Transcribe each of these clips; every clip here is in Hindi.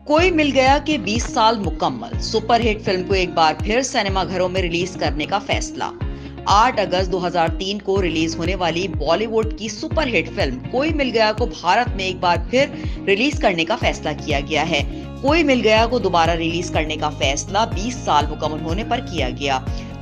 कोई मिल गया के 20 साल मुकम्मल। सुपरहिट फिल्म को एक बार फिर सिनेमा घरों में रिलीज करने का फैसला। 8 अगस्त 2003 को रिलीज होने वाली बॉलीवुड की सुपरहिट फिल्म कोई मिल गया को भारत में एक बार फिर रिलीज करने का फैसला किया गया है। कोई मिल गया को दोबारा रिलीज करने का फैसला 20 साल मुकम्मल होने पर किया गया।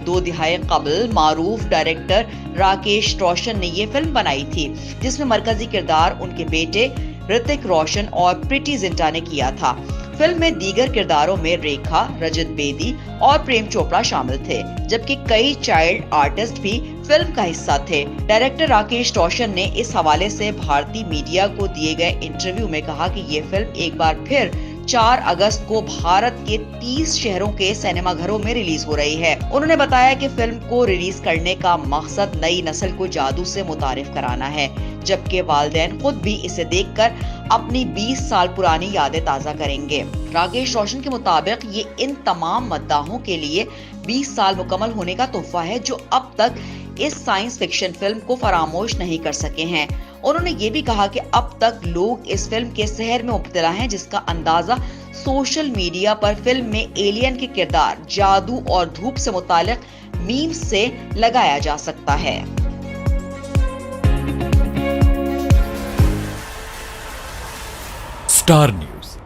2 दिहाई कबल मारूफ डायरेक्टर राकेश रोशन ने ये फिल्म बनाई थी, जिसमें मरकजी किरदार उनके बेटे ऋतिक रोशन और प्रीति जिंटा ने किया था। फिल्म में दीगर किरदारों में रेखा, रजत बेदी और प्रेम चोपड़ा शामिल थे, जबकि कई चाइल्ड आर्टिस्ट भी फिल्म का हिस्सा थे। डायरेक्टर राकेश रोशन ने इस हवाले से भारतीय मीडिया को दिए गए इंटरव्यू में कहा कि ये फिल्म एक बार फिर 4 अगस्त को भारत के 30 शहरों के सिनेमा घरों में रिलीज हो रही है। उन्होंने बताया कि फिल्म को रिलीज करने का मकसद नई नस्ल को जादू से मुतारिफ कराना है, जबकि वालिदैन खुद भी इसे देखकर अपनी 20 साल पुरानी यादें ताजा करेंगे। राकेश रोशन के मुताबिक ये इन तमाम मद्दाहों के लिए 20 साल मुकम्मल होने का तोहफा है, जो अब तक इस साइंस फिक्शन फिल्म को फरामोश नहीं कर सके हैं। उन्होंने ये भी कहा कि अब तक लोग इस फिल्म के सहर में मुब्तला हैं, जिसका अंदाजा सोशल मीडिया पर फिल्म में एलियन के किरदार, जादू और धूप से मुतालिक मीम्स से लगाया जा सकता है। Star news